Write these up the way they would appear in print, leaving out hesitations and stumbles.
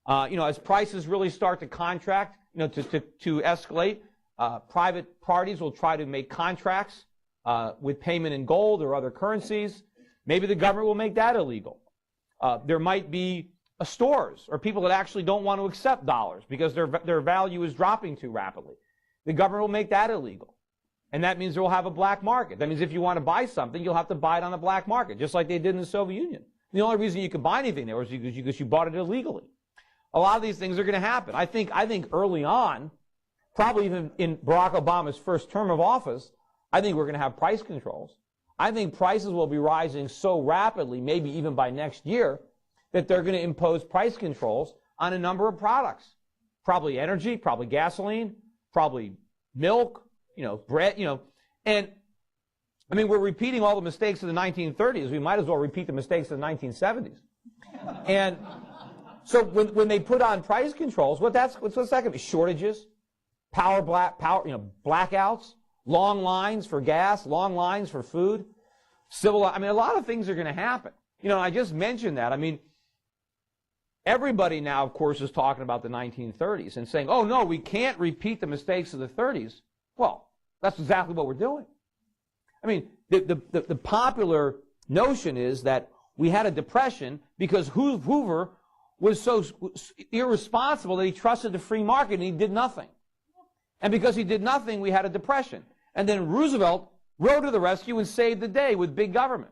As prices really start to contract, to escalate, private parties will try to make contracts with payment in gold or other currencies. Maybe the government will make that illegal. There might be stores or people that actually don't want to accept dollars because their value is dropping too rapidly. The government will make that illegal. And that means they will have a black market. That means if you want to buy something, you'll have to buy it on the black market, just like they did in the Soviet Union. The only reason you could buy anything there was because you bought it illegally. A lot of these things are going to happen. I think early on, probably even in Barack Obama's first term of office, I think we're going to have price controls. I think prices will be rising so rapidly, maybe even by next year, that they're going to impose price controls on a number of products. Probably energy, probably gasoline, probably milk, bread, and I mean, we're repeating all the mistakes of the 1930s. We might as well repeat the mistakes of the 1970s. And so when they put on price controls, what's that going to be? Shortages, blackouts, long lines for gas, long lines for food, a lot of things are going to happen. I just mentioned that. I mean, everybody now, of course, is talking about the 1930s and saying, oh, no, we can't repeat the mistakes of the 30s. Well, that's exactly what we're doing. I mean, the popular notion is that we had a depression because Hoover was so irresponsible that he trusted the free market and he did nothing. And because he did nothing, we had a depression. And then Roosevelt rode to the rescue and saved the day with big government.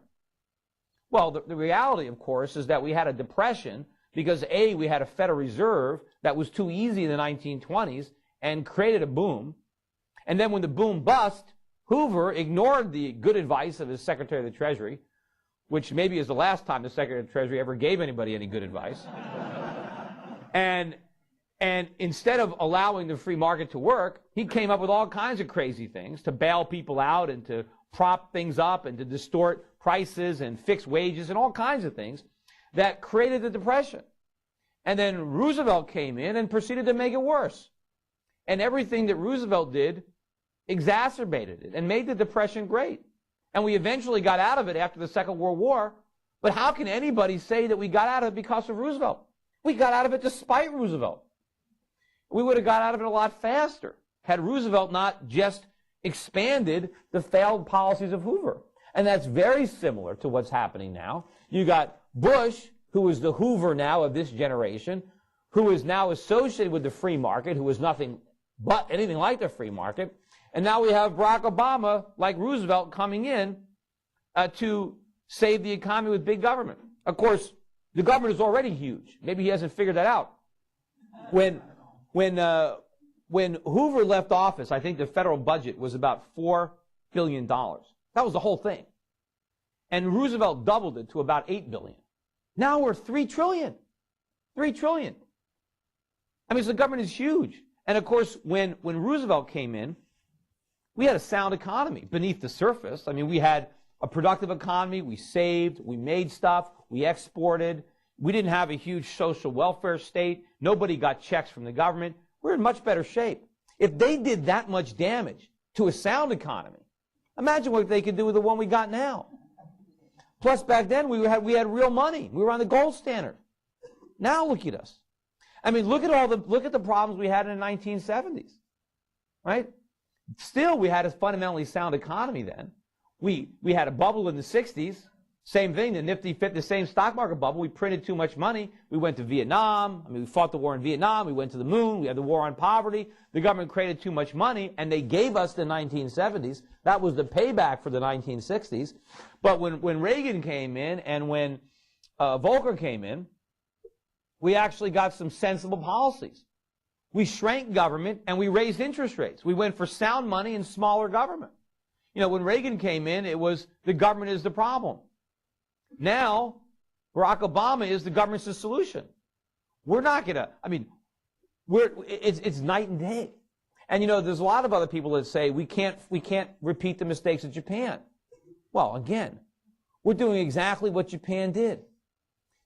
Well, the reality, of course, is that we had a depression because, A, we had a Federal Reserve that was too easy in the 1920s and created a boom. And then when the boom bust, Hoover ignored the good advice of his Secretary of the Treasury, which maybe is the last time the Secretary of the Treasury ever gave anybody any good advice. And instead of allowing the free market to work, he came up with all kinds of crazy things to bail people out and to prop things up and to distort prices and fix wages and all kinds of things that created the Depression. And then Roosevelt came in and proceeded to make it worse. And everything that Roosevelt did exacerbated it and made the Depression great. And we eventually got out of it after the Second World War. But how can anybody say that we got out of it because of Roosevelt? We got out of it despite Roosevelt. We would have got out of it a lot faster had Roosevelt not just expanded the failed policies of Hoover. And that's very similar to what's happening now. You got Bush, who is the Hoover now of this generation, who is now associated with the free market, who is nothing but anything like the free market. And now we have Barack Obama, like Roosevelt, coming in to save the economy with big government. Of course, the government is already huge. Maybe he hasn't figured that out. When Hoover left office, I think the federal budget was about $4 billion. That was the whole thing. And Roosevelt doubled it to about $8 billion. Now we're $3 trillion. $3 trillion. I mean, so the government is huge. And of course, when Roosevelt came in, we had a sound economy beneath the surface. I mean, we had a productive economy. We saved. We made stuff. We exported. We didn't have a huge social welfare state. Nobody got checks from the government. We're in much better shape. If they did that much damage to a sound economy, imagine what they could do with the one we got now. Plus, back then, we had real money. We were on the gold standard. Now look at us. I mean, look at the problems we had in the 1970s, right? Still, we had a fundamentally sound economy then. We had a bubble in the 60s. Same thing. The Nifty fit the same stock market bubble. We printed too much money. We went to Vietnam. I mean, we fought the war in Vietnam. We went to the moon. We had the war on poverty. The government created too much money, and they gave us the 1970s. That was the payback for the 1960s. But when Reagan came in and when Volcker came in, we actually got some sensible policies. We shrank government and we raised interest rates. We went for sound money and smaller government. You know, when Reagan came in, it was the government is the problem. Now, Barack Obama is the government's the solution. We're not going to, I mean, it's night and day. And, you know, there's a lot of other people that say we can't repeat the mistakes of Japan. Well, again, we're doing exactly what Japan did.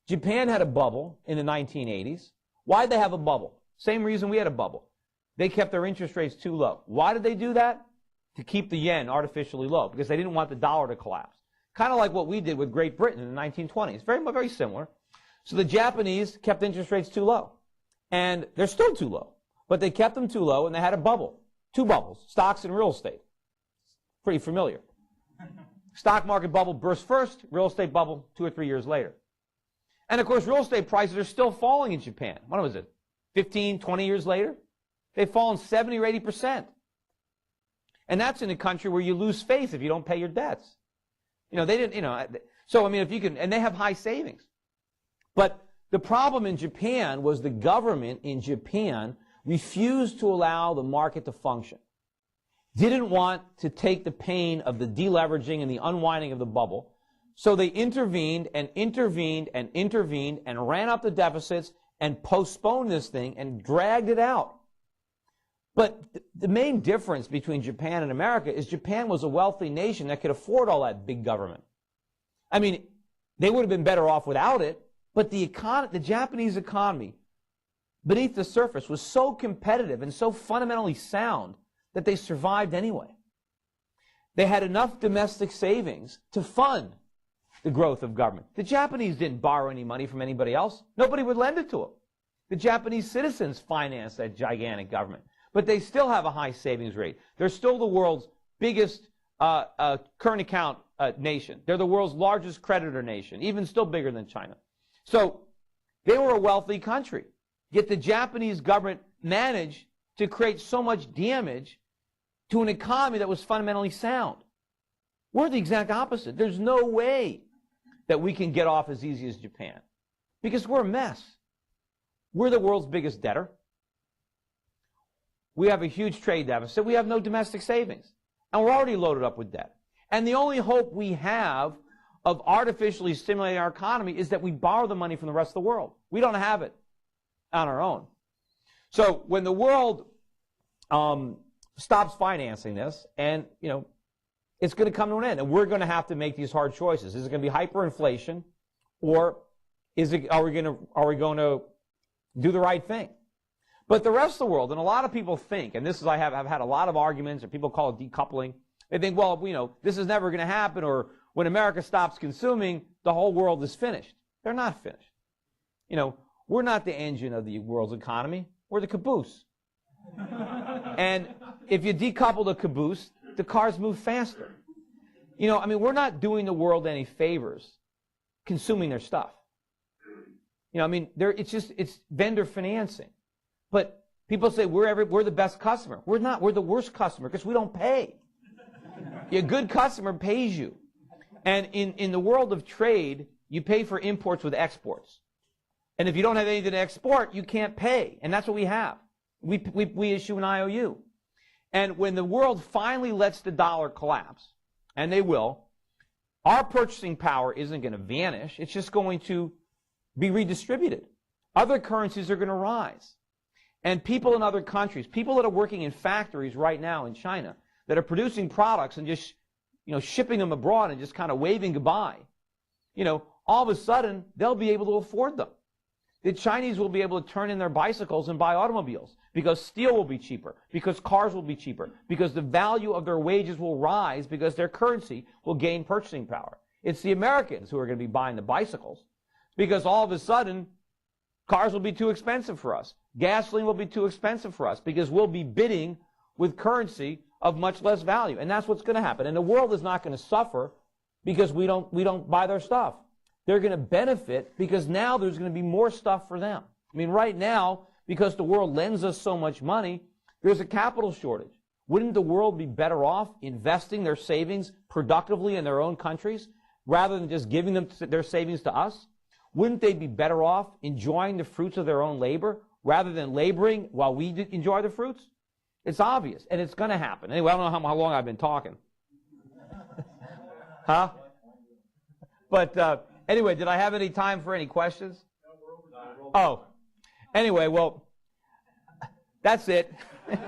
Japan had a bubble in the 1980s. Why'd they have a bubble? Same reason we had a bubble. They kept their interest rates too low. Why did they do that? To keep the yen artificially low, because they didn't want the dollar to collapse. Kind of like what we did with Great Britain in the 1920s. Very, very similar. So the Japanese kept interest rates too low. And they're still too low. But they kept them too low, and they had a bubble. Two bubbles, stocks and real estate. Pretty familiar. Stock market bubble burst first, real estate bubble 2 or 3 years later. And of course, real estate prices are still falling in Japan. What was it, 15, 20 years later? They've fallen 70 or 80%. And that's in a country where you lose faith if you don't pay your debts. You know, they didn't, you know, so I mean, if you can, and they have high savings. But the problem in Japan was the government in Japan refused to allow the market to function. Didn't want to take the pain of the deleveraging and the unwinding of the bubble. So they intervened and intervened and intervened and ran up the deficits and postponed this thing and dragged it out. But the main difference between Japan and America is Japan was a wealthy nation that could afford all that big government. I mean, they would have been better off without it, but the Japanese economy, beneath the surface, was so competitive and so fundamentally sound that they survived anyway. They had enough domestic savings to fund the growth of government. The Japanese didn't borrow any money from anybody else. Nobody would lend it to them. The Japanese citizens financed that gigantic government. But they still have a high savings rate. They're still the world's biggest current account nation. They're the world's largest creditor nation, even still bigger than China. So they were a wealthy country. Yet the Japanese government managed to create so much damage to an economy that was fundamentally sound. We're the exact opposite. There's no way that we can get off as easy as Japan because we're a mess. We're the world's biggest debtor. We have a huge trade deficit. We have no domestic savings. And we're already loaded up with debt. And the only hope we have of artificially stimulating our economy is that we borrow the money from the rest of the world. We don't have it on our own. So when the world stops financing this, and you know, it's going to come to an end, and we're going to have to make these hard choices. Is it going to be hyperinflation, or are we going to do the right thing? But the rest of the world, and a lot of people think, and this is I've had a lot of arguments, or people call it decoupling. They think, well, you know, this is never going to happen, or when America stops consuming, the whole world is finished. They're not finished. You know, we're not the engine of the world's economy. We're the caboose. And if you decouple the caboose, the cars move faster. You know, I mean, we're not doing the world any favors consuming their stuff. You know, I mean, it's vendor financing. But people say we're the best customer. We're not. We're the worst customer because we don't pay. A good customer pays you. And in the world of trade, you pay for imports with exports. And if you don't have anything to export, you can't pay. And that's what we have. We issue an IOU. And when the world finally lets the dollar collapse, and they will, our purchasing power isn't going to vanish. It's just going to be redistributed. Other currencies are going to rise. And people in other countries, people that are working in factories right now in China, that are producing products and just, you know, shipping them abroad and just kind of waving goodbye, you know, all of a sudden they'll be able to afford them. The Chinese will be able to turn in their bicycles and buy automobiles because steel will be cheaper, because cars will be cheaper, because the value of their wages will rise because their currency will gain purchasing power. It's the Americans who are going to be buying the bicycles because all of a sudden cars will be too expensive for us. Gasoline will be too expensive for us because we'll be bidding with currency of much less value. And that's what's going to happen. And the world is not going to suffer because we don't buy their stuff. They're going to benefit because now there's going to be more stuff for them. I mean, right now, because the world lends us so much money, there's a capital shortage. Wouldn't the world be better off investing their savings productively in their own countries rather than just giving them their savings to us? Wouldn't they be better off enjoying the fruits of their own labor rather than laboring while we enjoy the fruits? It's obvious, and it's going to happen. Anyway, I don't know how long I've been talking. Huh? But anyway, did I have any time for any questions? Oh. Anyway, well, that's it. And